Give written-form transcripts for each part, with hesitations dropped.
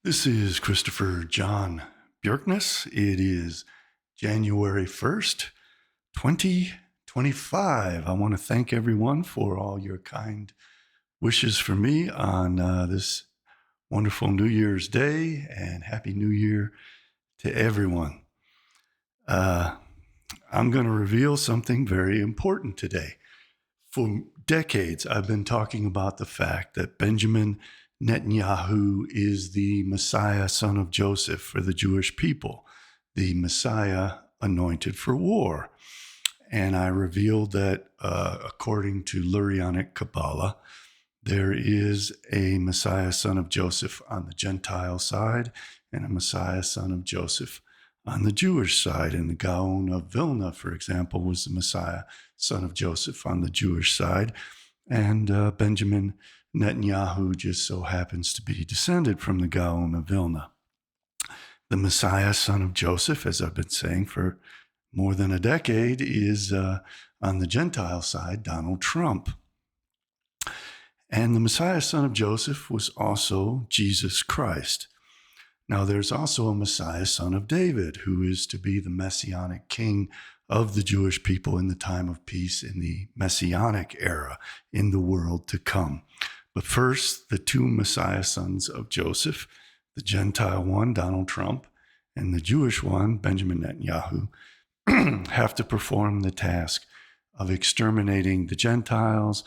This is Christopher John Björkness. It is January 1st, 2025. I want to thank everyone for all your kind wishes for me on this wonderful New Year's Day, and Happy New Year to everyone. I'm going to reveal something very important today. For decades, I've been talking about the fact that Benjamin Netanyahu is the Messiah, son of Joseph, for the Jewish people, the Messiah anointed for war. And I revealed that according to Lurianic Kabbalah, there is a Messiah, son of Joseph on the Gentile side and a Messiah, son of Joseph on the Jewish side. And the Gaon of Vilna, for example, was the Messiah, son of Joseph on the Jewish side. And Benjamin Netanyahu just so happens to be descended from the Gaon of Vilna. The Messiah, son of Joseph, as I've been saying for more than a decade, is on the Gentile side, Donald Trump. And the Messiah, son of Joseph, was also Jesus Christ. Now, there's also a Messiah, son of David, who is to be the messianic king of the Jewish people in the time of peace, in the messianic era, in the world to come. But first, the two Messiah sons of Joseph, the Gentile one, Donald Trump, and the Jewish one, Benjamin Netanyahu, have to perform the task of exterminating the Gentiles,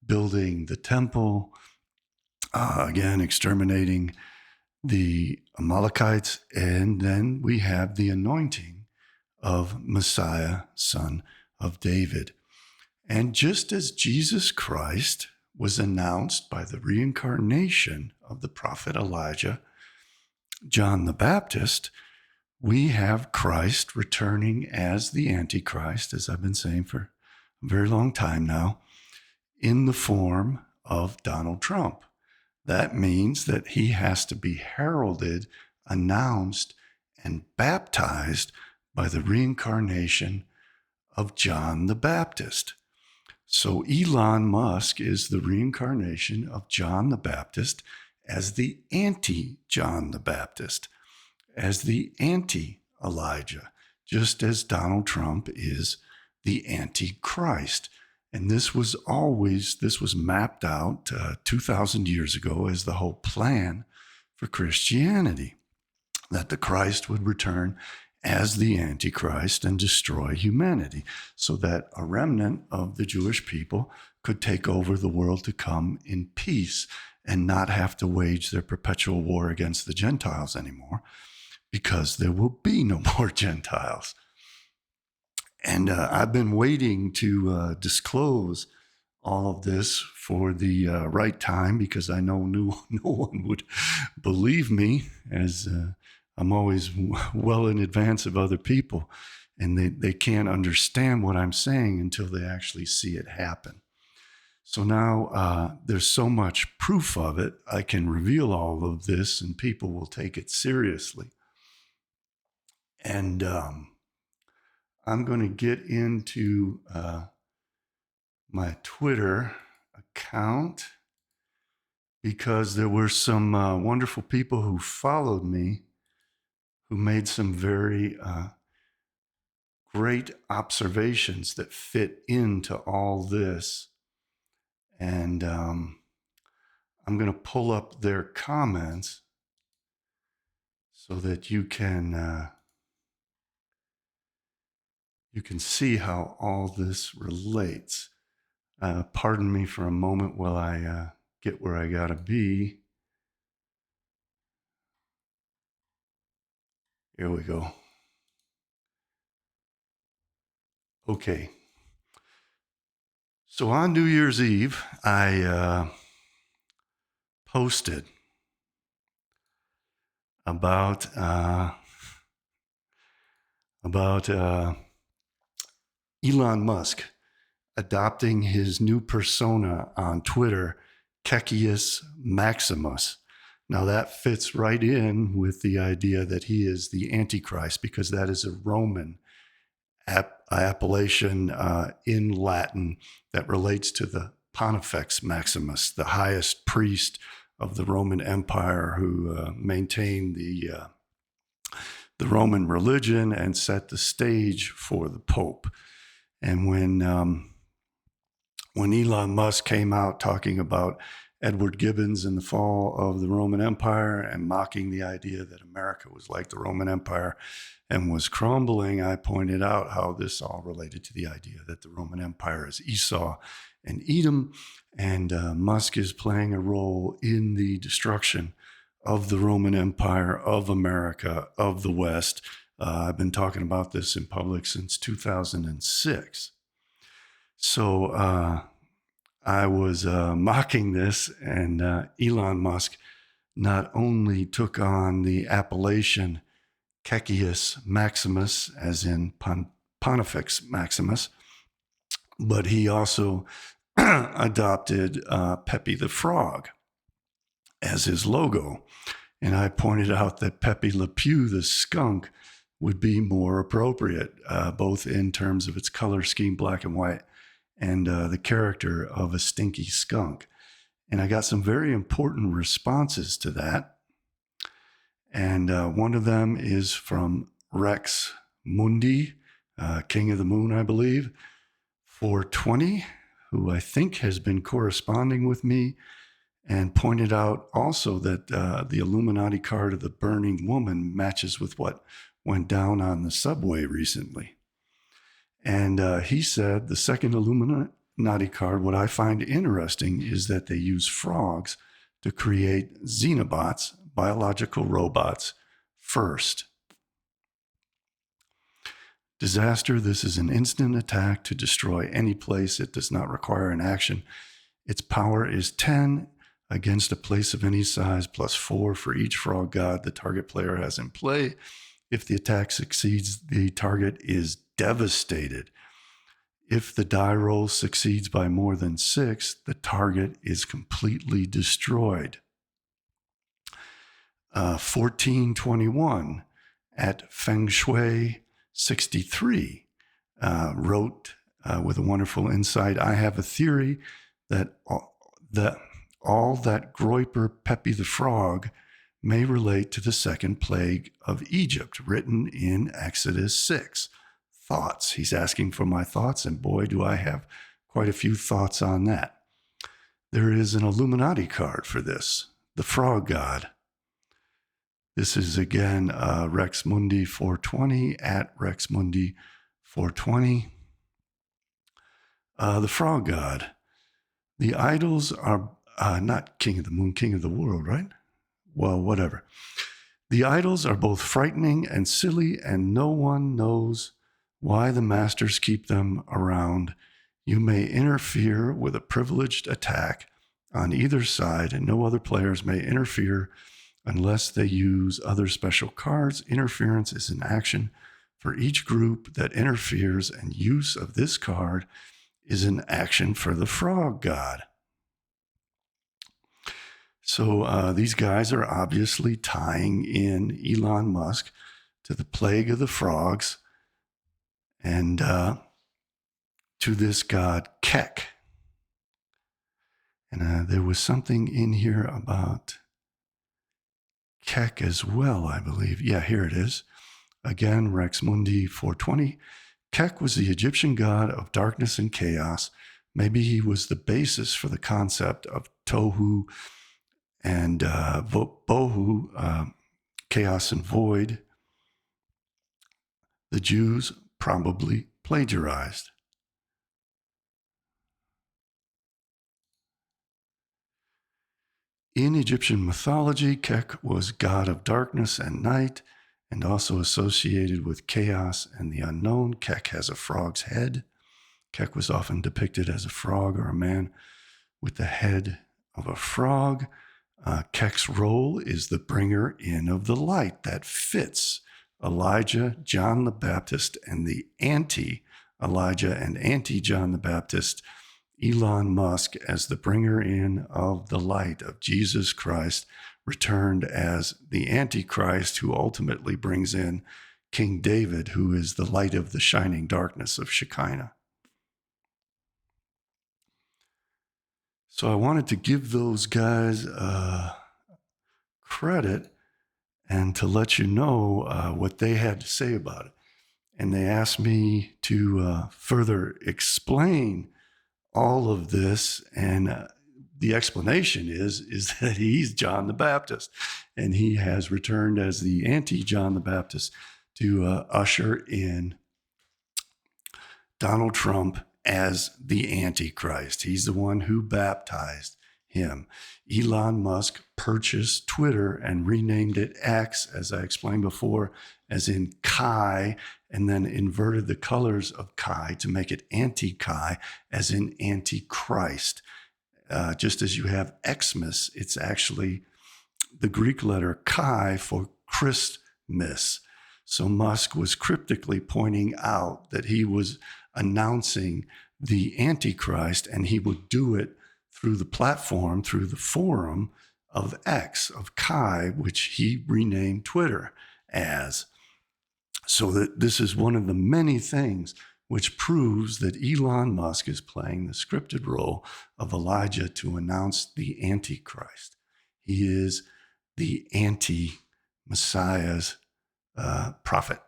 building the temple, again, exterminating the Amalekites, and then we have the anointing of Messiah, son of David. And just as Jesus Christ was announced by the reincarnation of the prophet Elijah, John the Baptist, we have Christ returning as the Antichrist, as I've been saying for a very long time now, in the form of Donald Trump. That means that he has to be heralded, announced, and baptized by the reincarnation of John the Baptist. So Elon Musk is the reincarnation of John the Baptist as the anti-John the Baptist, as the anti-Elijah, just as Donald Trump is the anti-Christ. And this was mapped out 2,000 years ago as the whole plan for Christianity, that the Christ would return as the Antichrist and destroy humanity, so that a remnant of the Jewish people could take over the world to come in peace and not have to wage their perpetual war against the Gentiles anymore, because there will be no more Gentiles. And I've been waiting to disclose all of this for the right time, because I know no one would believe me, as I'm always well in advance of other people, and they can't understand what I'm saying until they actually see it happen. So now there's so much proof of it, I can reveal all of this and people will take it seriously. And I'm going to get into my Twitter account, because there were some wonderful people who followed me who made some very great observations that fit into all this. And I'm going to pull up their comments so that you can see how all this relates. Pardon me for a moment while I get where I gotta be. Here we go. Okay. So on New Year's Eve, I posted about Elon Musk adopting his new persona on Twitter, Cecius Maximus. Now that fits right in with the idea that he is the Antichrist, because that is a Roman appellation in Latin that relates to the Pontifex Maximus, the highest priest of the Roman Empire who maintained the Roman religion and set the stage for the Pope. And when Elon Musk came out talking about Edward Gibbons and the fall of the Roman Empire and mocking the idea that America was like the Roman Empire and was crumbling, I pointed out how this all related to the idea that the Roman Empire is Esau and Edom, and Musk is playing a role in the destruction of the Roman Empire, of America, of the West. I've been talking about this in public since 2006. So I was mocking this, and Elon Musk not only took on the appellation Cecius Maximus, as in Pontifex Maximus, but he also adopted Pepe the Frog as his logo. And I pointed out that Pepe Le Pew, the skunk, would be more appropriate, both in terms of its color scheme, black and white, and the character of a stinky skunk. And I got some very important responses to that. And one of them is from Rex Mundi, King of the Moon, I believe, 420, who I think has been corresponding with me, and pointed out also that the Illuminati card of the burning woman matches with what went down on the subway recently. And he said the second Illuminati card, what I find interesting is that they use frogs to create xenobots, biological robots, first. Disaster, this is an instant attack to destroy any place. It does not require an action. Its power is 10 against a place of any size, plus 4 for each frog god the target player has in play. If the attack succeeds, the target is devastated. If the die roll succeeds by more than 6, the target is completely destroyed. 1421 at Feng Shui 63 wrote with a wonderful insight, I have a theory that all that Groiper Pepe the Frog may relate to the second plague of Egypt, written in Exodus 6. Thoughts. He's asking for my thoughts, and boy, do I have quite a few thoughts on that. There is an Illuminati card for this, the Frog God. This is again Rex Mundi 420 at Rex Mundi 420. The Frog God. The idols are not King of the Moon, King of the World, right? Well, whatever. The idols are both frightening and silly, and no one knows why the masters keep them around. You may interfere with a privileged attack on either side, and no other players may interfere unless they use other special cards. Interference is an action for each group that interferes, and use of this card is an action for the Frog God. So these guys are obviously tying in Elon Musk to the plague of the frogs and to this god Kek. And there was something in here about Kek as well, I believe. Yeah, here it is. Again, Rex Mundi 420. Kek was the Egyptian god of darkness and chaos. Maybe he was the basis for the concept of Tohu and Bohu, chaos and void. The Jews probably plagiarized. In Egyptian mythology, Kek was god of darkness and night, and also associated with chaos and the unknown. Kek has a frog's head. Kek was often depicted as a frog or a man with the head of a frog. Kek's role is the bringer in of the light that fits Elijah, John the Baptist, and the anti-Elijah and anti-John the Baptist, Elon Musk, as the bringer in of the light of Jesus Christ, returned as the Antichrist, who ultimately brings in King David, who is the light of the shining darkness of Shekinah. So I wanted to give those guys credit and to let you know what they had to say about it. And they asked me to further explain all of this. And the explanation is that he's John the Baptist, and he has returned as the anti-John the Baptist to usher in Donald Trump as the Antichrist. He's the one who baptized him. Elon Musk purchased Twitter and renamed it X, as I explained before, as in Chi, and then inverted the colors of Chi to make it anti-Chi, as in Antichrist. Just as you have Xmas, it's actually the Greek letter Chi for Christmas. So Musk was cryptically pointing out that he was announcing the Antichrist, and he would do it through the platform, through the forum of X, of Chi, which he renamed Twitter as. So that this is one of the many things which proves that Elon Musk is playing the scripted role of Elijah to announce the Antichrist. He is the anti-Messiah's prophet.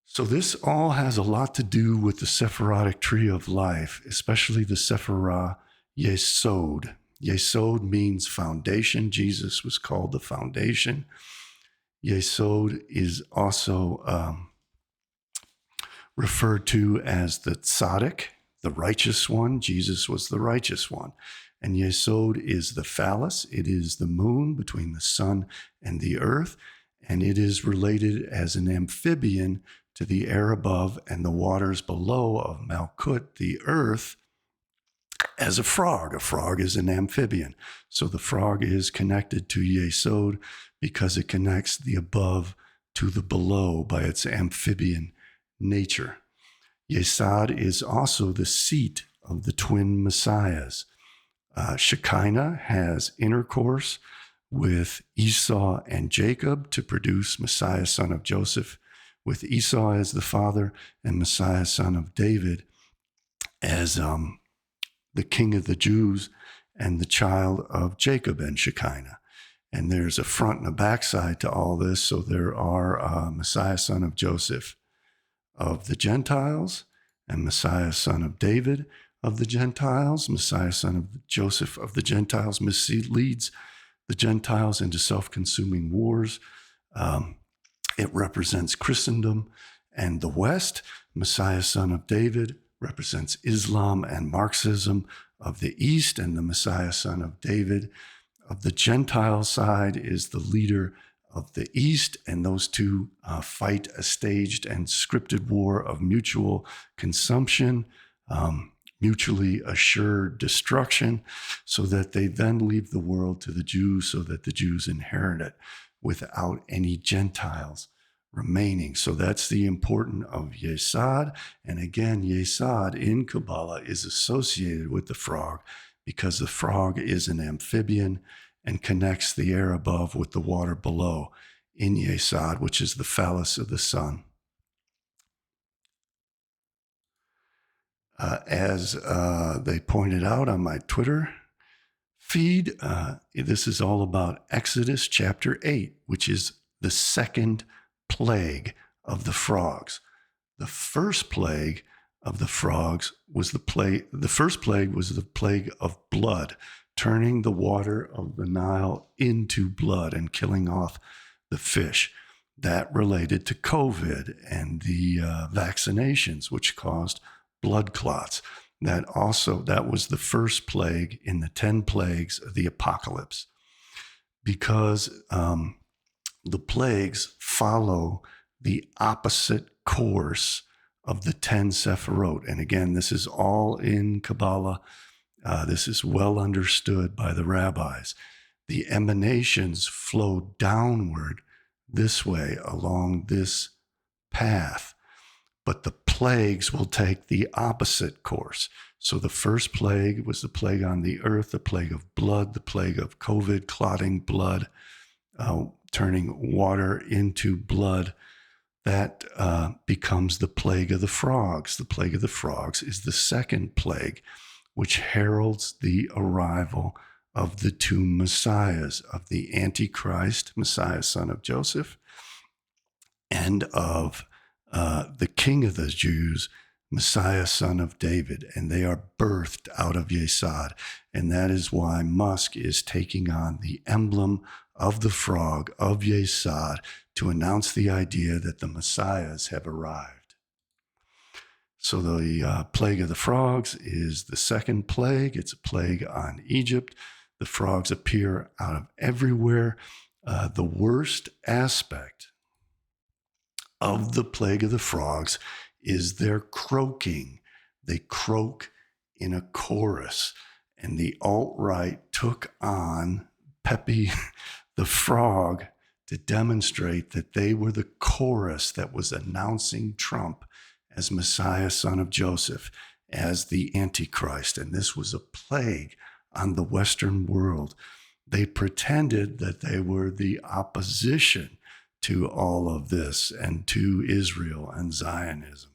So this all has a lot to do with the Sephirotic tree of life, especially the Sephirah Yesod. Yesod means foundation. Jesus was called the foundation. Yesod is also referred to as the tzaddik, the righteous one. Jesus was the righteous one. And Yesod is the phallus. It is the moon between the sun and the earth. And it is related as an amphibian to the air above and the waters below of Malkut, the earth, as a frog. A frog is an amphibian. So the frog is connected to Yesod because it connects the above to the below by its amphibian nature. Yesod is also the seat of the twin messiahs. Shekinah has intercourse with Esau and Jacob to produce Messiah, son of Joseph, with Esau as the father and Messiah, son of David, as the king of the Jews and the child of Jacob and Shekinah. And there's a front and a backside to all this. So there are Messiah, son of Joseph of the Gentiles, and Messiah, son of David of the Gentiles. Messiah, son of Joseph of the Gentiles misleads the Gentiles into self-consuming wars. It represents Christendom and the West. Messiah, son of David, represents Islam and Marxism of the East, and the Messiah, son of David of the Gentile side is the leader of the East, and those two fight a staged and scripted war of mutual consumption, mutually assured destruction, so that they then leave the world to the Jews so that the Jews inherit it without any Gentiles remaining. So that's the importance of Yesod. And again, Yesod in Kabbalah is associated with the frog because the frog is an amphibian and connects the air above with the water below in Yesod, which is the phallus of the sun. As they pointed out on my Twitter feed, this is all about Exodus chapter 8, which is the second plague of the frogs. The first plague of the frogs was the first plague was the plague of blood, turning the water of the Nile into blood and killing off the fish. That related to COVID and the vaccinations, which caused blood clots. That was the first plague in the 10 plagues of the apocalypse, because the plagues follow the opposite course of the 10 Sephirot. And again, this is all in Kabbalah. This is well understood by the rabbis. The emanations flow downward this way along this path, but the plagues will take the opposite course. So the first plague was the plague on the earth, the plague of blood, the plague of COVID, clotting blood, turning water into blood. that becomes the plague of the frogs. The plague of the frogs is the second plague, which heralds the arrival of the two messiahs, of the Antichrist, Messiah, son of Joseph, and of the King of the Jews, Messiah, son of David. And they are birthed out of Yesod. And that is why Musk is taking on the emblem of the frog, of Yesod, to announce the idea that the messiahs have arrived. So the plague of the frogs is the second plague. It's a plague on Egypt. The frogs appear out of everywhere. The worst aspect of the plague of the frogs is their croaking. They croak in a chorus. And the alt-right took on Pepe the frog to demonstrate that they were the chorus that was announcing Trump as Messiah, son of Joseph, as the Antichrist. And this was a plague on the Western world. They pretended that they were the opposition to all of this and to Israel and Zionism.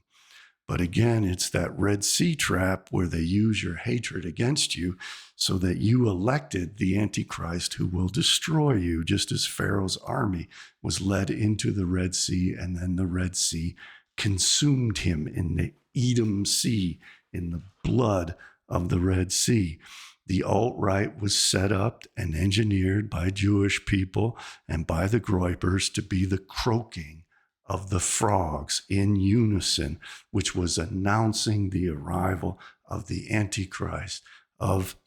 But again, it's that Red Sea trap where they use your hatred against you so that you elected the Antichrist who will destroy you, just as Pharaoh's army was led into the Red Sea, and then the Red Sea consumed him in the Edom Sea, in the blood of the Red Sea. The alt-right was set up and engineered by Jewish people and by the Groypers to be the croaking of the frogs in unison, which was announcing the arrival of the Antichrist, of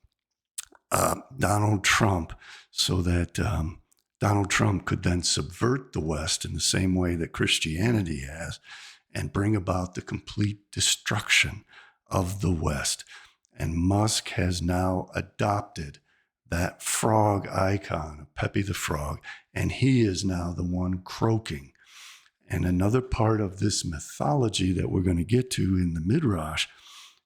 Donald Trump, so that Donald Trump could then subvert the West in the same way that Christianity has and bring about the complete destruction of the West. And Musk has now adopted that frog icon of Pepe the Frog, and he is now the one croaking. And another part of this mythology that we're going to get to in the Midrash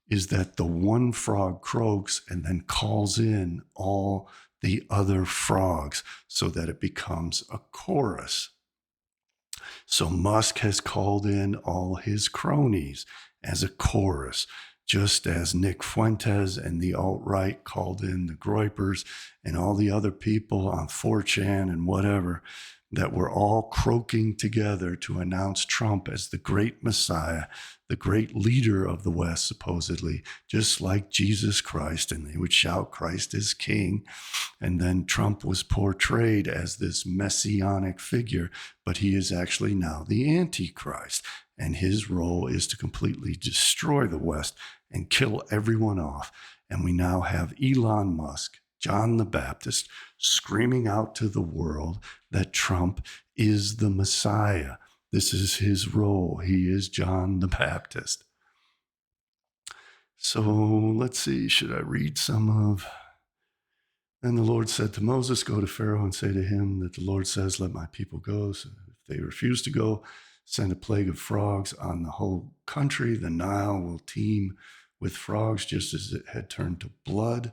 is that the one frog croaks and then calls in all the other frogs so that it becomes a chorus. So Musk has called in all his cronies as a chorus, just as Nick Fuentes and the alt-right called in the Groypers and all the other people on 4chan and whatever, that were all croaking together to announce Trump as the great Messiah, the great leader of the West, supposedly, just like Jesus Christ. And they would shout, Christ is King. And then Trump was portrayed as this messianic figure, but he is actually now the Antichrist. And his role is to completely destroy the West and kill everyone off. And we now have Elon Musk, John the Baptist, screaming out to the world that Trump is the Messiah. This is his role. He is John the Baptist. So let's see, should I read some of... And the Lord said to Moses, go to Pharaoh and say to him that the Lord says, let my people go. So if they refuse to go, send a plague of frogs on the whole country. The Nile will teem with frogs just as it had turned to blood.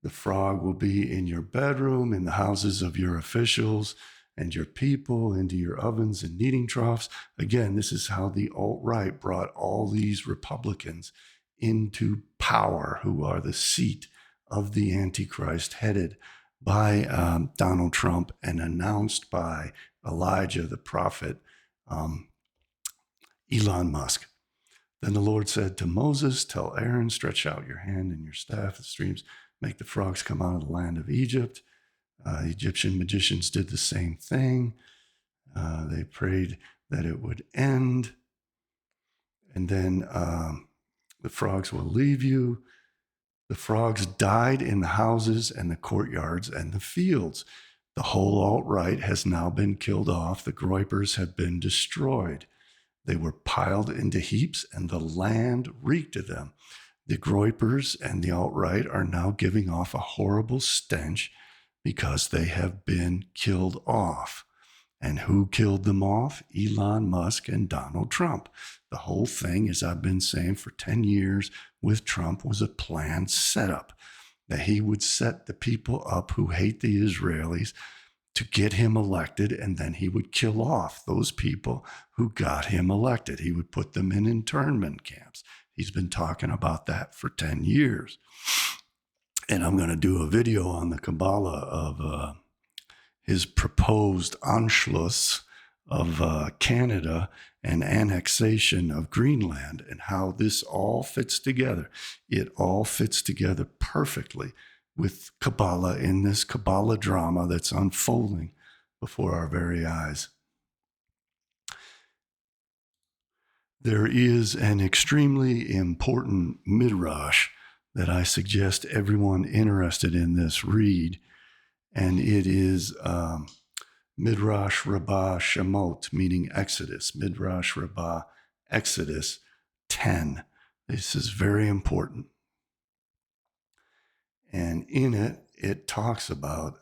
The frog will be in your bedroom, in the houses of your officials and your people, into your ovens and kneading troughs. Again, this is how the alt-right brought all these Republicans into power, who are the seat of the Antichrist, headed by Donald Trump and announced by Elijah the prophet, Elon Musk. Then the Lord said to Moses, tell Aaron, stretch out your hand and your staff, the streams, make the frogs come out of the land of Egypt. Egyptian magicians did the same thing. They prayed that it would end. And then the frogs will leave you. The frogs died in the houses and the courtyards and the fields. The whole alt-right has now been killed off. The Groypers have been destroyed. They were piled into heaps, and the land reeked of them. The Groypers and the alt-right are now giving off a horrible stench because they have been killed off. And who killed them off? Elon Musk and Donald Trump. The whole thing, as I've been saying for 10 years with Trump, was a planned setup, that he would set the people up who hate the Israelis to get him elected, and then he would kill off those people who got him elected. He would put them in internment camps. He's been talking about that for 10 years. And I'm going to do a video on the Kabbalah of his proposed Anschluss of Canada and annexation of Greenland, and how this all fits together. It all fits together perfectly with Kabbalah in this Kabbalah drama that's unfolding before our very eyes. There is an extremely important midrash that I suggest everyone interested in this read, and it is Midrash Rabbah Shemot, meaning Exodus. Midrash Rabbah Exodus 10. This is very important. And in it, it talks about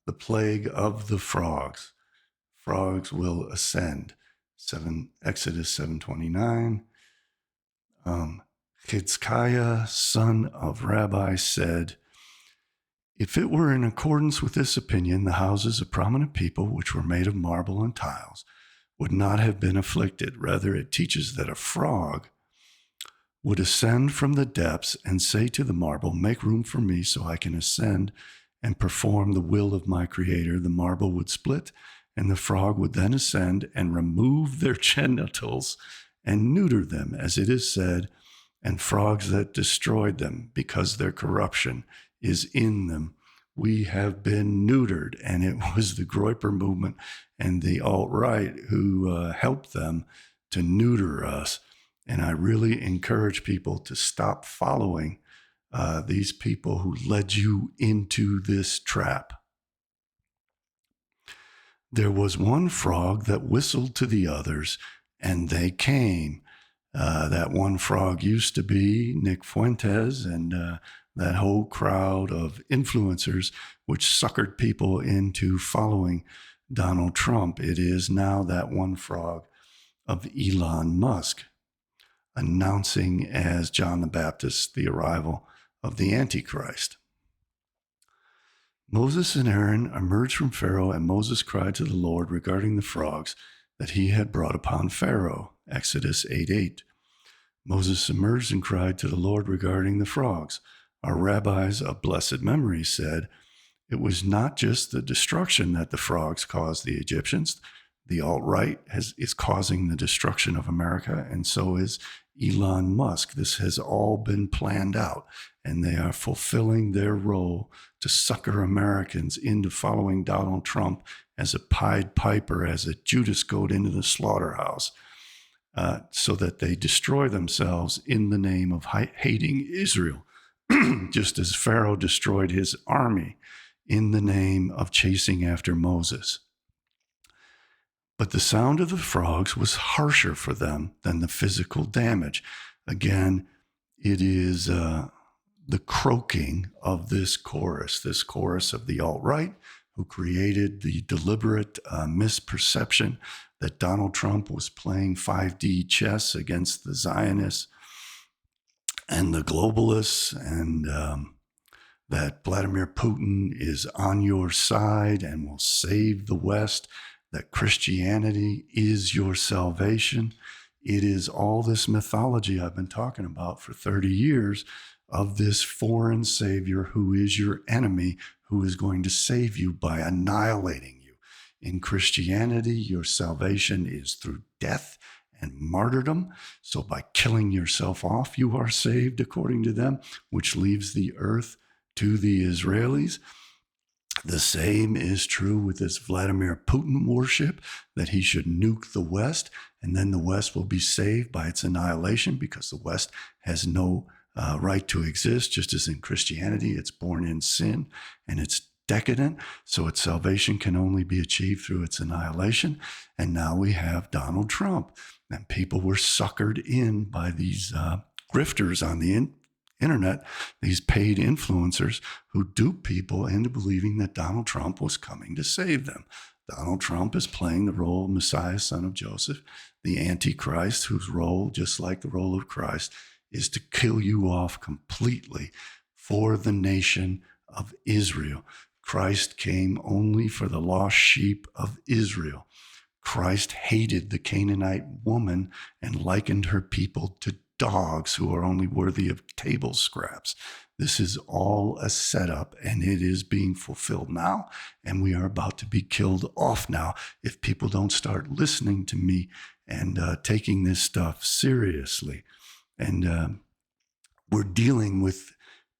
the plague of the frogs. Frogs will ascend. Exodus 7:29. Chizkiah, son of Rabbi, said, "If it were in accordance with this opinion, the houses of prominent people, which were made of marble and tiles, would not have been afflicted. Rather, it teaches that a frog would ascend from the depths and say to the marble, 'Make room for me so I can ascend and perform the will of my Creator.' The marble would split, and the frog would then ascend and remove their genitals and neuter them, as it is said, and frogs that destroyed them, because their corruption is in them. We have been neutered." And it was the Groyper movement and the alt-right who helped them to neuter us. And I really encourage people to stop following these people who led you into this trap. There was one frog that whistled to the others, and they came. That one frog used to be Nick Fuentes and that whole crowd of influencers which suckered people into following Donald Trump. It is now that one frog of Elon Musk, announcing as John the Baptist the arrival of the Antichrist. Moses and Aaron emerged from Pharaoh, and Moses cried to the Lord regarding the frogs that he had brought upon Pharaoh. Exodus 8:8. Moses emerged and cried to the Lord regarding the frogs. Our rabbis of blessed memory said it was not just the destruction that the frogs caused the Egyptians. The alt-right is causing the destruction of America, and so is Elon Musk. This has all been planned out, and they are fulfilling their role to sucker Americans into following Donald Trump as a Pied Piper, as a Judas goat into the slaughterhouse, so that they destroy themselves in the name of hating Israel, just as Pharaoh destroyed his army in the name of chasing after Moses. But the sound of the frogs was harsher for them than the physical damage. Again, it is the croaking of this chorus of the alt-right, who created the deliberate misperception that Donald Trump was playing 5D chess against the Zionists and the globalists, and that Vladimir Putin is on your side and will save the West, that Christianity is your salvation. It is all this mythology I've been talking about for 30 years of this foreign savior who is your enemy, who is going to save you by annihilating you. In Christianity, your salvation is through death and martyrdom. So by killing yourself off, you are saved, according to them, which leaves the earth to the Israelis. The same is true with this Vladimir Putin worship, that he should nuke the West, and then the West will be saved by its annihilation, because the West has no right to exist. Just as in Christianity, it's born in sin and it's decadent, so its salvation can only be achieved through its annihilation. And now we have Donald Trump, and people were suckered in by these grifters on the internet, these paid influencers who dupe people into believing that Donald Trump was coming to save them. Donald Trump is playing the role of Messiah, son of Joseph, the Antichrist, whose role, just like the role of Christ, is to kill you off completely for the nation of Israel. Christ came only for the lost sheep of Israel. Christ hated the Canaanite woman and likened her people to dogs who are only worthy of table scraps. This is all a setup, and it is being fulfilled now, and we are about to be killed off now if people don't start listening to me and taking this stuff seriously. And we're dealing with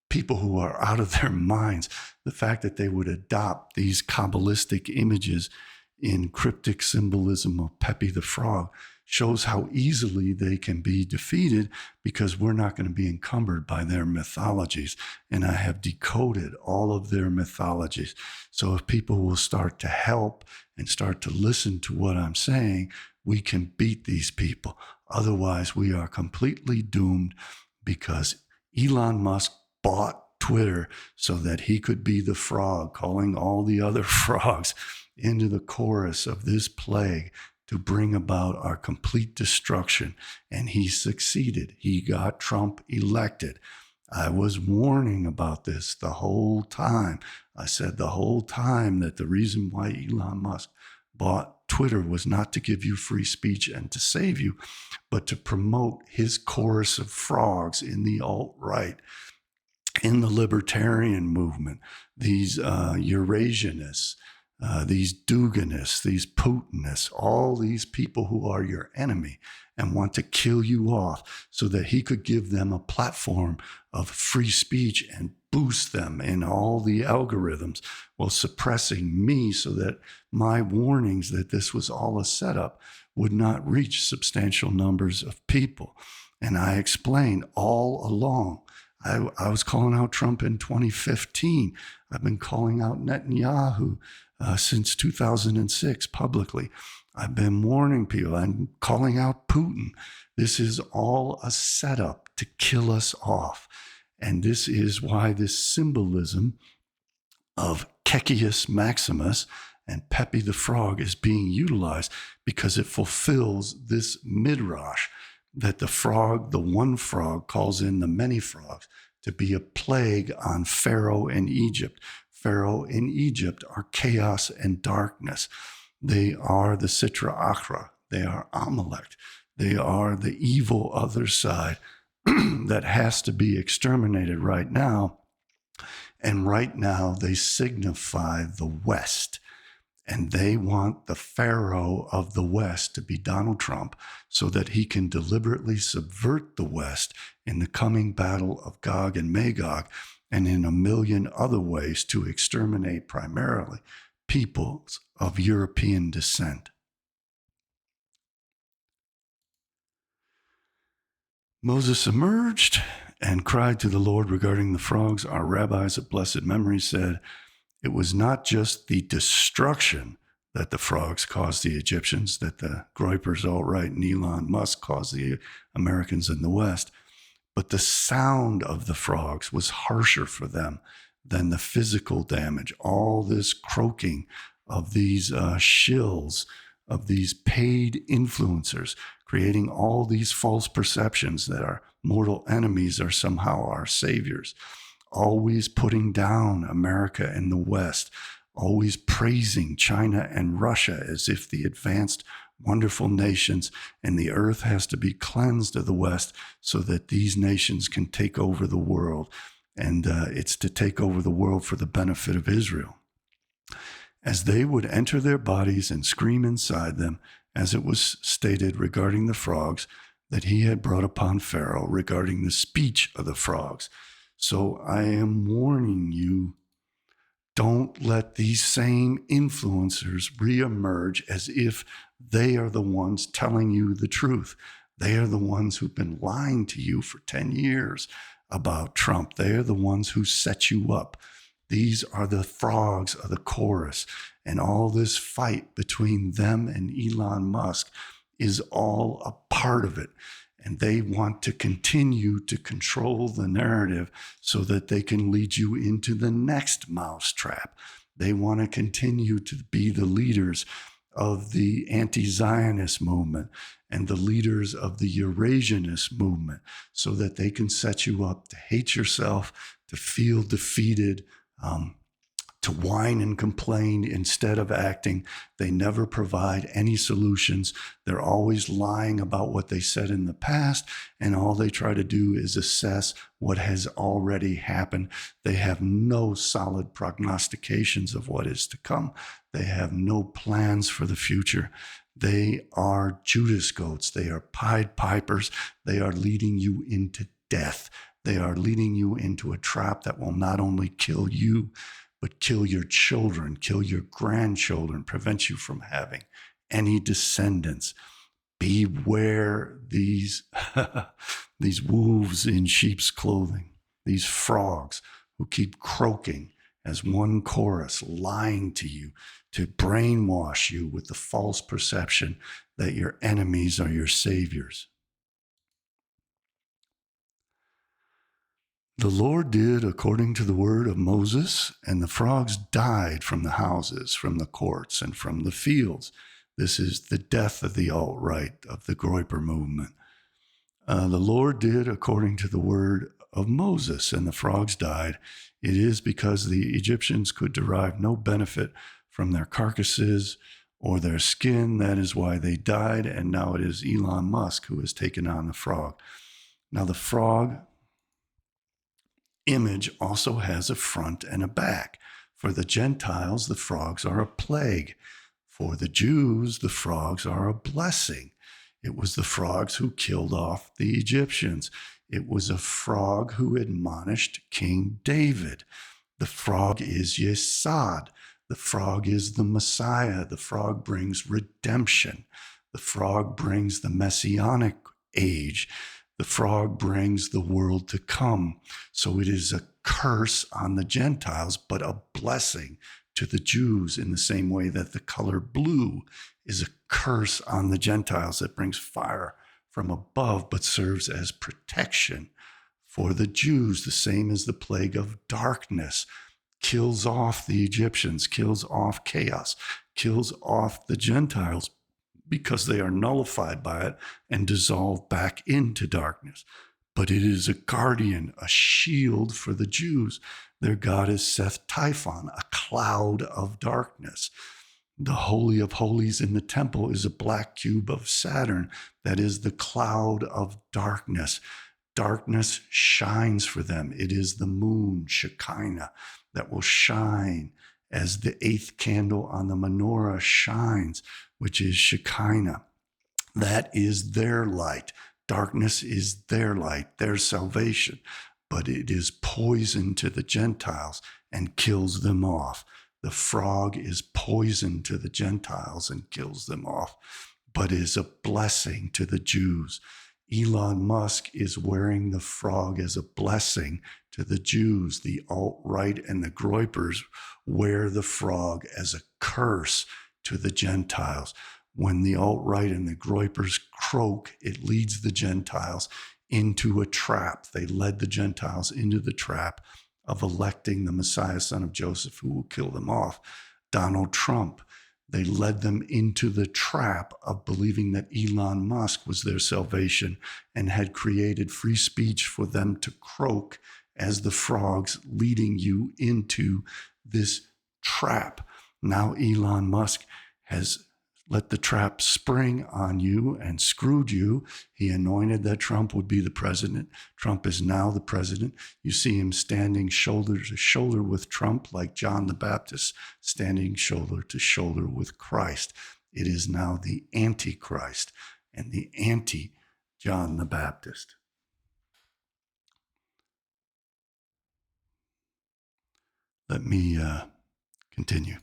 people who are out of their minds. The fact that they would adopt these Kabbalistic images in cryptic symbolism of Pepe the Frog shows how easily they can be defeated, because we're not going to be encumbered by their mythologies. And I have decoded all of their mythologies. So if people will start to help and start to listen to what I'm saying, we can beat these people. Otherwise, we are completely doomed, because Elon Musk bought Twitter so that he could be the frog, calling all the other frogs into the chorus of this plague to bring about our complete destruction. And he succeeded. He got Trump elected. I was warning about this the whole time. I said the whole time that the reason why Elon Musk bought Twitter was not to give you free speech and to save you, but to promote his chorus of frogs in the alt-right, in the libertarian movement, these Eurasianists, these Duganists, these Putinists, all these people who are your enemy and want to kill you off, so that he could give them a platform of free speech and boost them in all the algorithms, while suppressing me so that my warnings that this was all a setup would not reach substantial numbers of people. And I explained all along. I was calling out Trump in 2015. I've been calling out Netanyahu since 2006 publicly. I've been warning people. I'm calling out Putin. This is all a setup to kill us off. And this is why this symbolism of Cecius Maximus and Pepe the Frog is being utilized, because it fulfills this midrash that the frog, the one frog, calls in the many frogs to be a plague on Pharaoh and Egypt. Pharaoh and Egypt are chaos and darkness. They are the Sitra Achra. They are Amalek. They are the evil other side that has to be exterminated right now. And right now they signify the West. And they want the Pharaoh of the West to be Donald Trump, so that he can deliberately subvert the West in the coming battle of Gog and Magog, and in a million other ways to exterminate primarily peoples of European descent. Moses emerged and cried to the Lord regarding the frogs. Our rabbis of blessed memory said, it was not just the destruction that the frogs caused the Egyptians, that the Groypers alt-right and Elon Musk caused the Americans in the West, but the sound of the frogs was harsher for them than the physical damage. All this croaking of these shills, of these paid influencers, creating all these false perceptions that our mortal enemies are somehow our saviors. Always putting down America and the West, always praising China and Russia as if the advanced, wonderful nations, and the earth has to be cleansed of the West so that these nations can take over the world. And it's to take over the world for the benefit of Israel. As they would enter their bodies and scream inside them, as it was stated regarding the frogs, that he had brought upon Pharaoh regarding the speech of the frogs. So I am warning you, don't let these same influencers reemerge as if they are the ones telling you the truth. They are the ones who've been lying to you for 10 years about Trump. They are the ones who set you up. These are the frogs of the chorus. And all this fight between them and Elon Musk is all a part of it. And they want to continue to control the narrative so that they can lead you into the next mousetrap. They want to continue to be the leaders of the anti-Zionist movement and the leaders of the Eurasianist movement, so that they can set you up to hate yourself, to feel defeated, to whine and complain instead of acting. They never provide any solutions. They're always lying about what they said in the past, and all they try to do is assess what has already happened. They have no solid prognostications of what is to come. They have no plans for the future. They are Judas goats. They are Pied Pipers. They are leading you into death. They are leading you into a trap that will not only kill you, but kill your children, kill your grandchildren, prevent you from having any descendants. Beware these, these wolves in sheep's clothing, these frogs who keep croaking as one chorus, lying to you to brainwash you with the false perception that your enemies are your saviors. The Lord did according to the word of Moses, and the frogs died from the houses, from the courts, and from the fields. This is the death of the alt-right, of the Groyper movement. The Lord did according to the word of Moses, and the frogs died. It is because the Egyptians could derive no benefit from their carcasses or their skin. That is why they died, and now it is Elon Musk who has taken on the frog. Now the frog image also has a front and a back. For the Gentiles, the frogs are a plague. For the Jews, the frogs are a blessing. It was the frogs who killed off the Egyptians. It was a frog who admonished King David. The frog is Yesod. The frog is the Messiah. The frog brings redemption. The frog brings the Messianic age. The frog brings the world to come. So it is a curse on the Gentiles, but a blessing to the Jews, in the same way that the color blue is a curse on the Gentiles that brings fire from above, but serves as protection for the Jews. The same as the plague of darkness kills off the Egyptians, kills off chaos, kills off the Gentiles, because they are nullified by it and dissolved back into darkness. But it is a guardian, a shield for the Jews. Their god is Seth Typhon, a cloud of darkness. The Holy of Holies in the temple is a black cube of Saturn that is the cloud of darkness. Darkness shines for them. It is the moon, Shekinah, that will shine as the eighth candle on the menorah shines, which is Shekinah. That is their light. Darkness is their light, their salvation. But it is poison to the Gentiles and kills them off. The frog is poison to the Gentiles and kills them off, but is a blessing to the Jews. Elon Musk is wearing the frog as a blessing to the Jews. The alt-right and the Groypers wear the frog as a curse to the Gentiles. When the alt-right and the Groypers croak, it leads the Gentiles into a trap. They led the Gentiles into the trap of electing the Messiah, son of Joseph, who will kill them off, Donald Trump. They led them into the trap of believing that Elon Musk was their salvation and had created free speech for them to croak as the frogs, leading you into this trap. Now Elon Musk has let the trap spring on you and screwed you. He anointed that Trump would be the president. Trump is now the president. You see him standing shoulder to shoulder with Trump, like John the Baptist standing shoulder to shoulder with Christ. It is now the Antichrist and the anti-John the Baptist. Let me continue.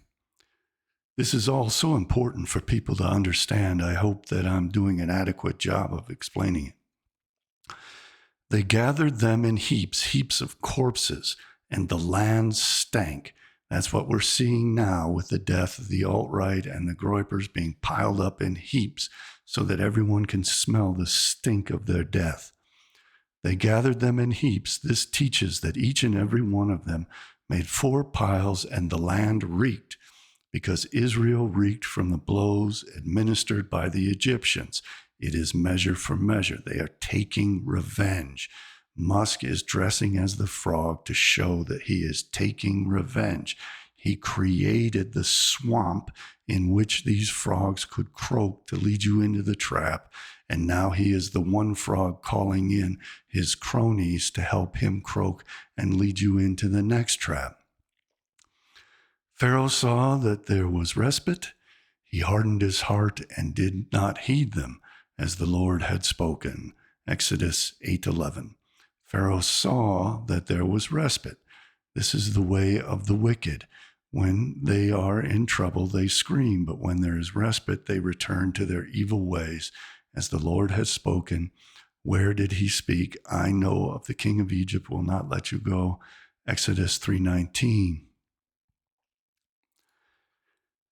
This is all so important for people to understand. I hope that I'm doing an adequate job of explaining it. They gathered them in heaps, heaps of corpses, and the land stank. That's what we're seeing now with the death of the alt-right and the Groypers being piled up in heaps so that everyone can smell the stink of their death. They gathered them in heaps. This teaches that each and every one of them made 4 piles, and the land reeked, because Israel reeked from the blows administered by the Egyptians. It is measure for measure. They are taking revenge. Musk is dressing as the frog to show that he is taking revenge. He created the swamp in which these frogs could croak to lead you into the trap. And now he is the one frog calling in his cronies to help him croak and lead you into the next trap. Pharaoh saw that there was respite. He hardened his heart and did not heed them, as the Lord had spoken. Exodus 8:11. Pharaoh saw that there was respite. This is the way of the wicked. When they are in trouble, they scream, but when there is respite, they return to their evil ways. As the Lord has spoken, where did he speak? I know of the king of Egypt will not let you go. Exodus 3:19.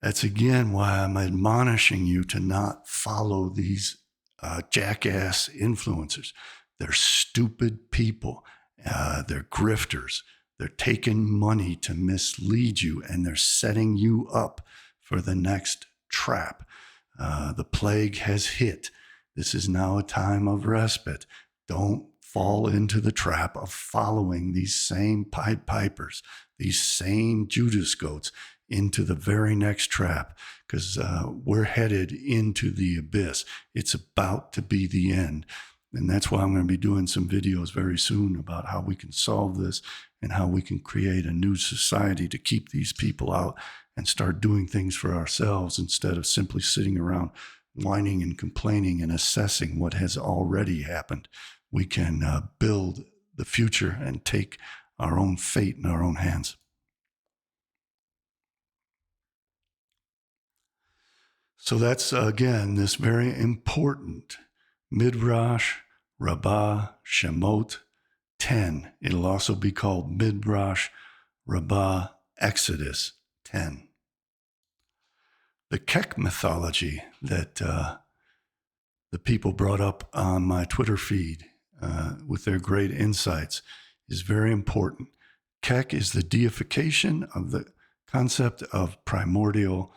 That's again why I'm admonishing you to not follow these jackass influencers. They're stupid people. They're grifters. They're taking money to mislead you, and they're setting you up for the next trap. The plague has hit. This is now a time of respite. Don't fall into the trap of following these same Pied Pipers, these same Judas goats into the very next trap, because we're headed into the abyss. It's about to be the end. And that's why I'm going to be doing some videos very soon about how we can solve this and how we can create a new society to keep these people out and start doing things for ourselves instead of simply sitting around whining and complaining and assessing what has already happened. We can build the future and take our own fate in our own hands. So that's, again, this very important Midrash Rabbah Shemot 10. It'll also be called Midrash Rabbah Exodus 10. The Kek mythology that the people brought up on my Twitter feed with their great insights is very important. Kek is the deification of the concept of primordial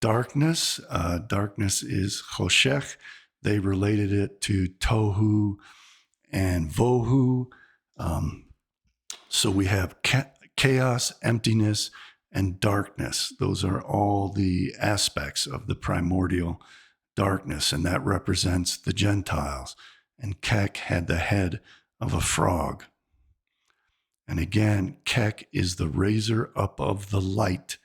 darkness. Darkness is choshech. They related it to tohu and vohu. So we have chaos, emptiness, and darkness. Those are all the aspects of the primordial darkness, and that represents the Gentiles. And Kek had the head of a frog. And again, Kek is the raiser up of the light.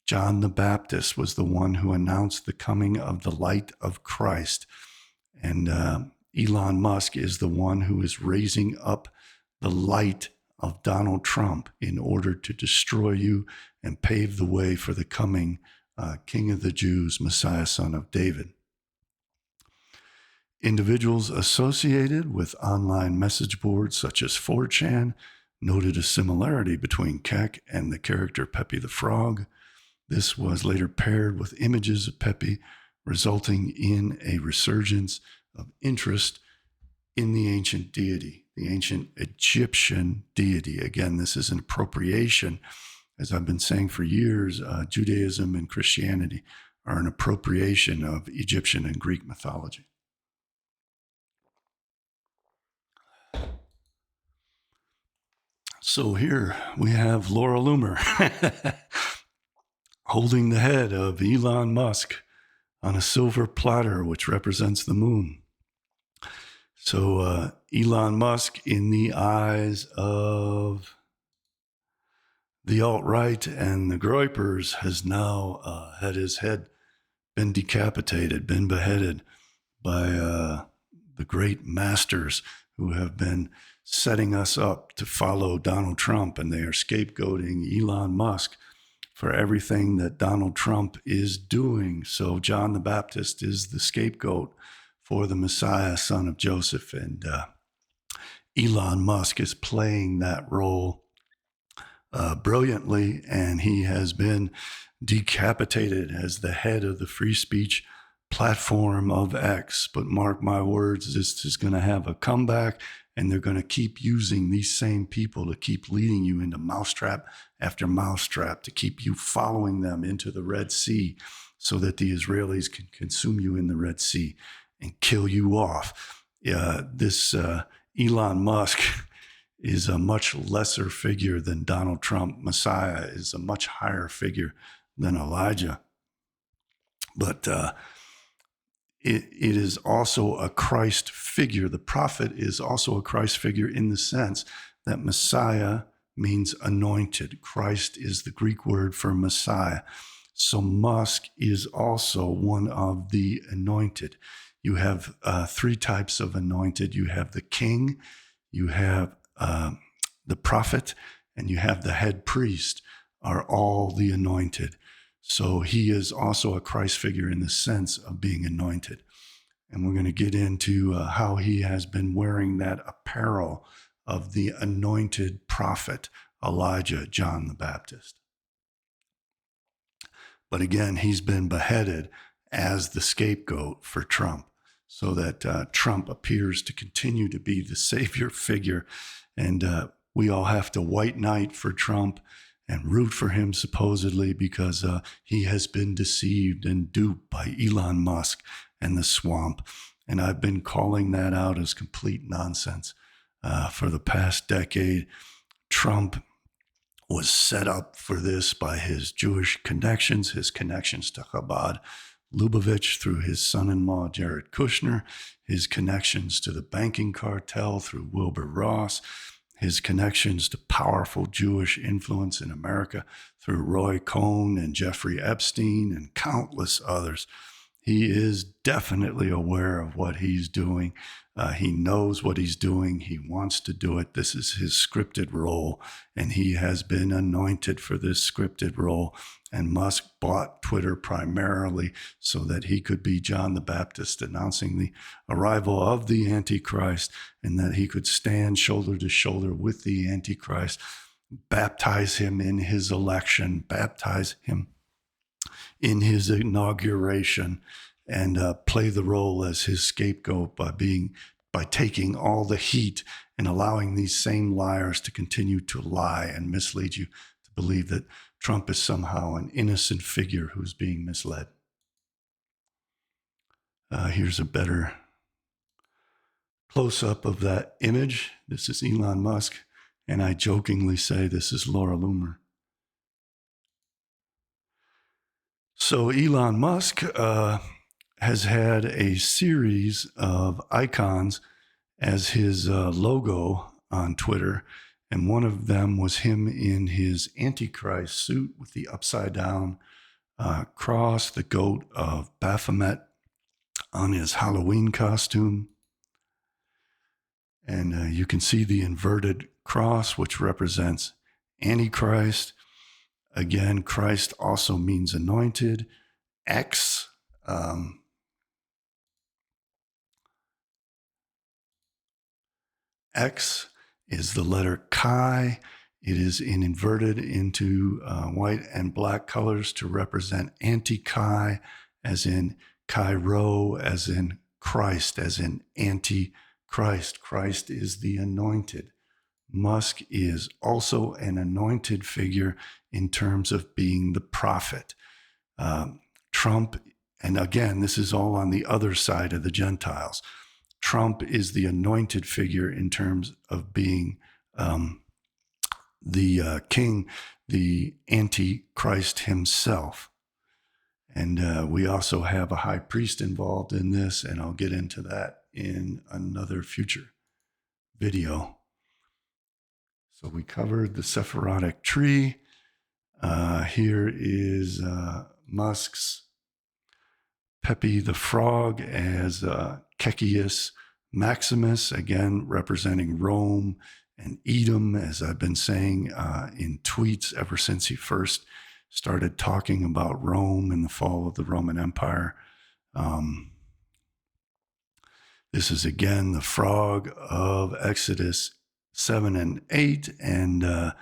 John the Baptist was the one who announced the coming of the light of Christ. And Elon Musk is the one who is raising up the light of Donald Trump in order to destroy you and pave the way for the coming King of the Jews, Messiah, son of David. Individuals associated with online message boards such as 4chan noted a similarity between Kek and the character Pepe the Frog. This was later paired with images of Pepe, resulting in a resurgence of interest in the ancient deity, the ancient Egyptian deity. Again, this is an appropriation. As I've been saying for years, Judaism and Christianity are an appropriation of Egyptian and Greek mythology. So here we have Laura Loomer holding the head of Elon Musk on a silver platter, which represents the moon. So Elon Musk, in the eyes of the alt-right and the Groypers, has now had his head been decapitated, been beheaded by the great masters who have been setting us up to follow Donald Trump, and they are scapegoating Elon Musk for everything that Donald Trump is doing. So John the Baptist is the scapegoat for the Messiah, son of Joseph, and Elon Musk is playing that role brilliantly, and he has been decapitated as the head of the free speech platform of X. But mark my words, this is going to have a comeback, and they're going to keep using these same people to keep leading you into mousetrap after mousetrap, to keep you following them into the Red Sea so that the Israelis can consume you in the Red Sea and kill you off. This Elon Musk is a much lesser figure than Donald Trump. Messiah is a much higher figure than Elijah. But it is also a Christ figure. The prophet is also a Christ figure in the sense that Messiah means anointed. Christ is the Greek word for Messiah. So Musk is also one of the anointed. You have three types of anointed. You have the king, you have the prophet, and you have the head priest, are all the anointed. So he is also a Christ figure in the sense of being anointed. And we're going to get into how he has been wearing that apparel of the anointed prophet, Elijah, John the Baptist. But again, he's been beheaded as the scapegoat for Trump, so that Trump appears to continue to be the savior figure. And we all have to white knight for Trump and root for him, supposedly, because he has been deceived and duped by Elon Musk and the swamp. And I've been calling that out as complete nonsense for the past decade. Trump was set up for this by his Jewish connections, his connections to Chabad Lubavitch through his son-in-law, Jared Kushner, his connections to the banking cartel through Wilbur Ross, his connections to powerful Jewish influence in America through Roy Cohn and Jeffrey Epstein and countless others. He is definitely aware of what he's doing. He knows what he's doing. He wants to do it. This is his scripted role, and he has been anointed for this scripted role. And Musk bought Twitter primarily so that he could be John the Baptist announcing the arrival of the Antichrist, and that he could stand shoulder to shoulder with the Antichrist, baptize him in his election, baptize him in his inauguration, and play the role as his scapegoat by taking all the heat and allowing these same liars to continue to lie and mislead you to believe that Trump is somehow an innocent figure who's being misled. Here's a better close-up of that image. This is Elon Musk, and I jokingly say this is Laura Loomer. So Elon Musk has had a series of icons as his logo on Twitter, and one of them was him in his Antichrist suit with the upside-down cross, the goat of Baphomet on his Halloween costume. And you can see the inverted cross, which represents Antichrist. Again, Christ also means anointed. X, X is the letter Chi. It is inverted into white and black colors to represent anti-Chi, as in Chi-Rho, as in Christ, as in anti-Christ. Christ is the anointed. Musk is also an anointed figure in terms of being the prophet. Trump, and again, this is all on the other side of the Gentiles. Trump is the anointed figure in terms of being the king, the Antichrist himself. And we also have a high priest involved in this, and I'll get into that in another future video. So we covered the Sephirotic tree. Here is Musk's Pepe the Frog as Kekius Maximus, again representing Rome and Edom, as I've been saying in tweets ever since he first started talking about Rome and the fall of the Roman Empire. This is again the frog of Exodus 7 and 8, and the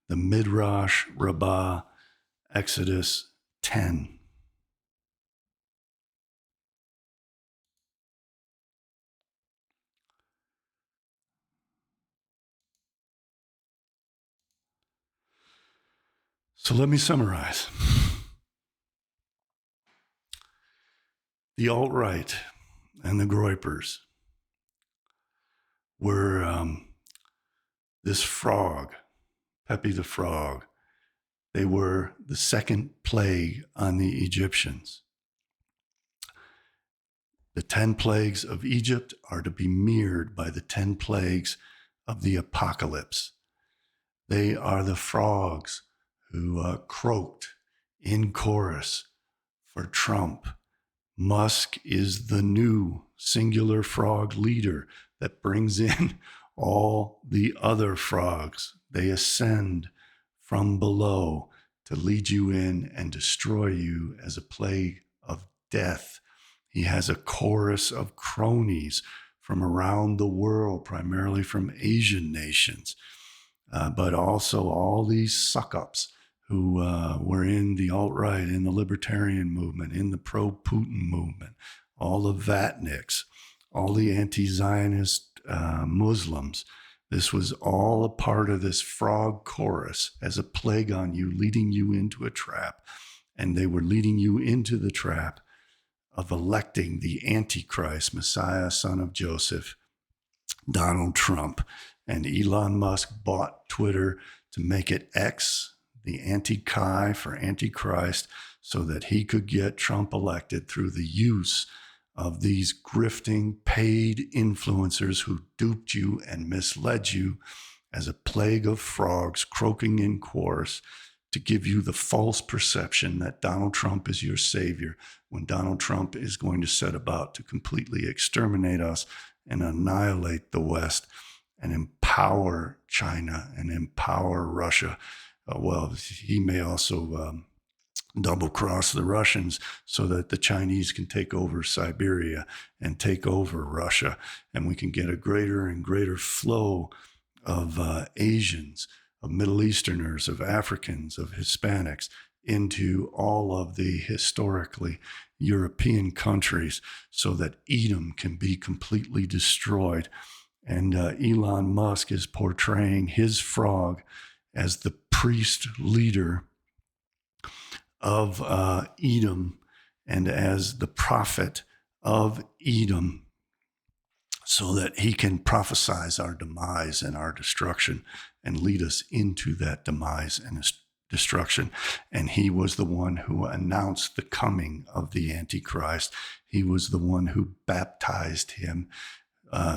Midrash Rabbah, Exodus 10. So let me summarize. The alt-right and the Groypers were this frog, Pepe the Frog, they were the second plague on the Egyptians. The 10 plagues of Egypt are to be mirrored by the 10 plagues of the apocalypse. They are the frogs who croaked in chorus for Trump. Musk is the new singular frog leader that brings in all the other frogs. They ascend from below to lead you in and destroy you as a plague of death. He has a chorus of cronies from around the world, primarily from Asian nations, but also all these suck-ups who were in the alt-right, in the libertarian movement, in the pro-Putin movement, all the Vatniks, all the anti-Zionist Muslims. This was all a part of this frog chorus as a plague on you, leading you into a trap. And they were leading you into the trap of electing the Antichrist, Messiah, son of Joseph, Donald Trump. And Elon Musk bought Twitter to make it X, the anti-Chi for Antichrist, so that he could get Trump elected through the use of these grifting paid influencers who duped you and misled you as a plague of frogs croaking in chorus to give you the false perception that Donald Trump is your savior, when Donald Trump is going to set about to completely exterminate us and annihilate the West and empower China and empower Russia. Well, he may also double cross the Russians so that the Chinese can take over Siberia and take over Russia, and we can get a greater and greater flow of Asians, of Middle Easterners, of Africans, of Hispanics into all of the historically European countries so that Edom can be completely destroyed. And Elon Musk is portraying his frog as the priest leader of Edom and as the prophet of Edom, so that he can prophesize our demise and our destruction and lead us into that demise and destruction. And he was the one who announced the coming of the Antichrist. He was the one who baptized him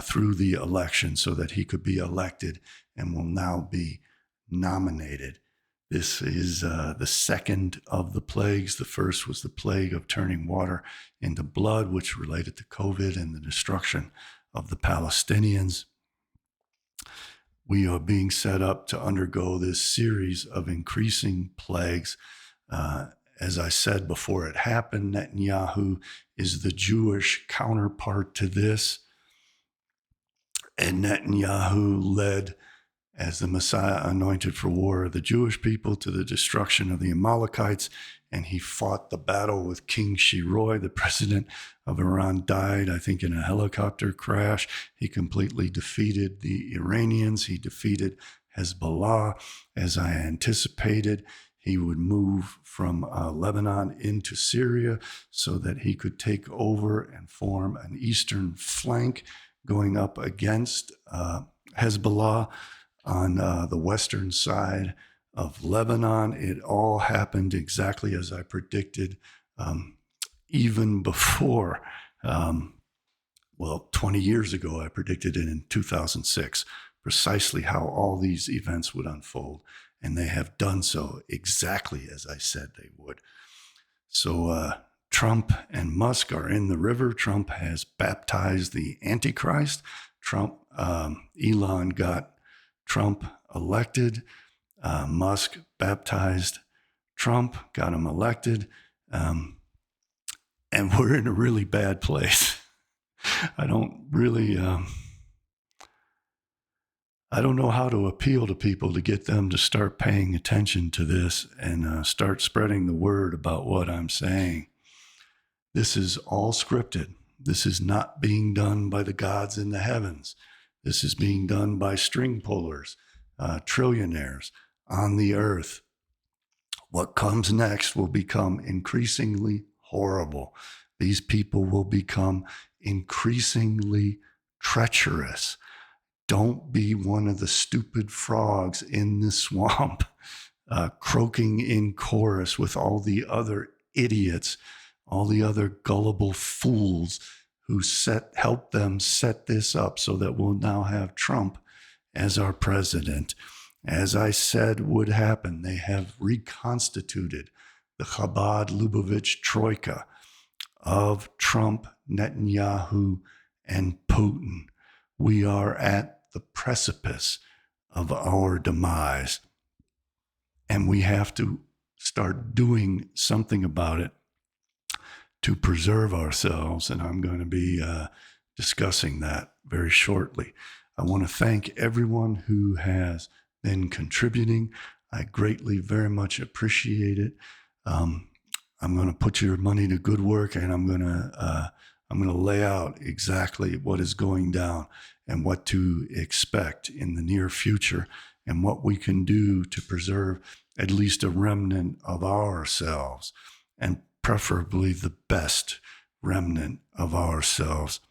through the election so that he could be elected and will now be nominated. This is the second of the plagues. The first was the plague of turning water into blood, which related to COVID and the destruction of the Palestinians. We are being set up to undergo this series of increasing plagues. As I said before it happened, Netanyahu is the Jewish counterpart to this. And Netanyahu led, as the Messiah anointed for war, the Jewish people to the destruction of the Amalekites, and he fought the battle with King Shiroi. The president of Iran died, I think, in a helicopter crash. He completely defeated the Iranians. He defeated Hezbollah. As I anticipated, he would move from Lebanon into Syria so that he could take over and form an eastern flank going up against Hezbollah on the western side of Lebanon. It all happened exactly as I predicted, even before, 20 years ago, I predicted it in 2006, precisely how all these events would unfold. And they have done so exactly as I said they would. So Trump and Musk are in the river. Trump has baptized the Antichrist. Elon got Trump elected. Musk baptized Trump, got him elected. And we're in a really bad place. I don't know how to appeal to people to get them to start paying attention to this and start spreading the word about what I'm saying. This is all scripted. This is not being done by the gods in the heavens. This is being done by string pullers, trillionaires on the earth. What comes next will become increasingly horrible. These people will become increasingly treacherous. Don't be one of the stupid frogs in the swamp, croaking in chorus with all the other idiots, all the other gullible fools who helped them set this up so that we'll now have Trump as our president. As I said would happen, they have reconstituted the Chabad-Lubavitch troika of Trump, Netanyahu, and Putin. We are at the precipice of our demise, and we have to start doing something about it to preserve ourselves, and I'm going to be discussing that very shortly. I want to thank everyone who has been contributing. I greatly, very much appreciate it. I'm going to put your money to good work, and I'm going to lay out exactly what is going down and what to expect in the near future and what we can do to preserve at least a remnant of ourselves, and preferably the best remnant of ourselves.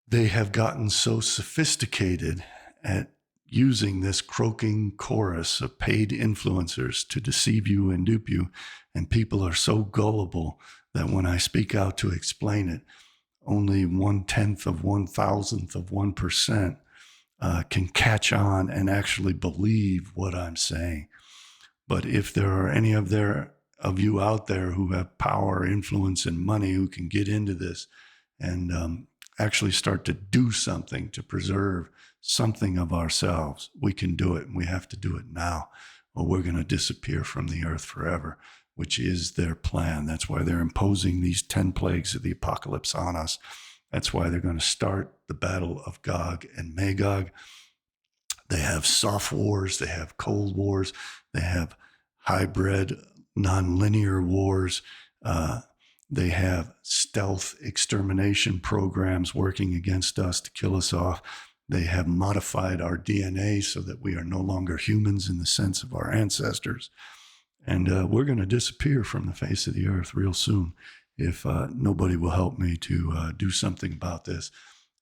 They have gotten so sophisticated at using this croaking chorus of paid influencers to deceive you and dupe you, and people are so gullible that when I speak out to explain it, only 1/10 of 1,000th of 1% can catch on and actually believe what I'm saying. But if there are any of you out there who have power, influence, and money who can get into this and actually start to do something to preserve something of ourselves, we can do it, and we have to do it now, or we're going to disappear from the earth forever, which is their plan. That's why they're imposing these 10 plagues of the apocalypse on us. That's why they're going to start the battle of Gog and Magog. They have soft wars, they have cold wars, they have hybrid, nonlinear wars. They have stealth extermination programs working against us to kill us off. They have modified our DNA so that we are no longer humans in the sense of our ancestors. And we're going to disappear from the face of the earth real soon if nobody will help me to do something about this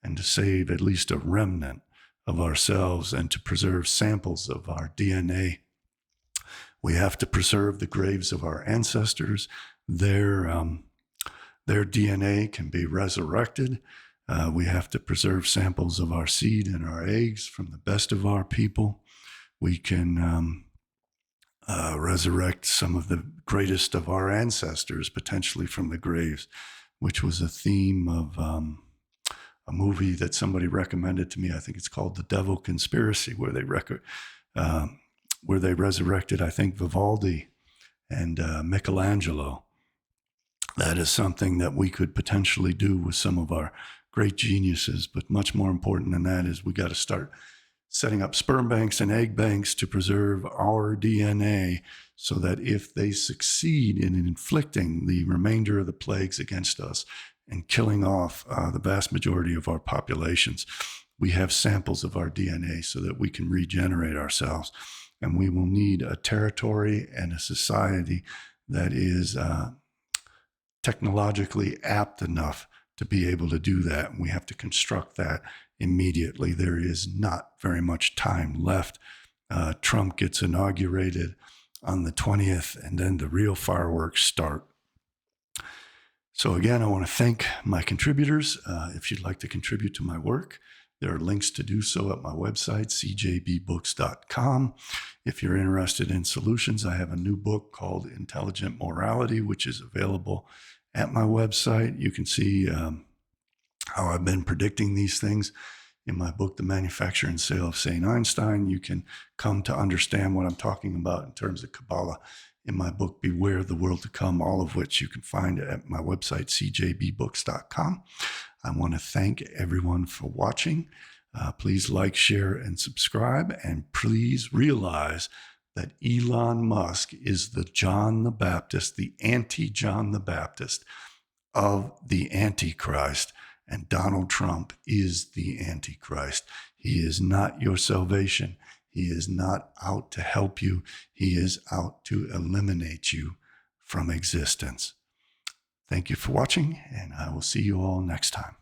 and to save at least a remnant of ourselves and to preserve samples of our DNA. We have to preserve the graves of our ancestors. Their DNA can be resurrected. We have to preserve samples of our seed and our eggs from the best of our people. We can resurrect some of the greatest of our ancestors, potentially from the graves, which was a theme of a movie that somebody recommended to me. I think it's called The Devil Conspiracy, where they resurrected, I think, Vivaldi and Michelangelo. That is something that we could potentially do with some of our great geniuses, but much more important than that is we got to start setting up sperm banks and egg banks to preserve our DNA so that if they succeed in inflicting the remainder of the plagues against us and killing off the vast majority of our populations, we have samples of our DNA so that we can regenerate ourselves. And we will need a territory and a society that is technologically apt enough to be able to do that. And we have to construct that immediately. There is not very much time left. Trump gets inaugurated on the 20th, and then the real fireworks start. So again, I want to thank my contributors. If you'd like to contribute to my work, there are links to do so at my website, cjbbooks.com. If you're interested in solutions, I have a new book called Intelligent Morality, which is available at my website. You can see how I've been predicting these things in my book, The Manufacture and Sale of St. Einstein. You can come to understand what I'm talking about in terms of Kabbalah in my book, Beware of the World to Come, all of which you can find at my website, cjbbooks.com. I want to thank everyone for watching. Please like, share, and subscribe. And please realize that Elon Musk is the John the Baptist, the anti-John the Baptist of the Antichrist. And Donald Trump is the Antichrist. He is not your salvation. He is not out to help you. He is out to eliminate you from existence. Thank you for watching, and I will see you all next time.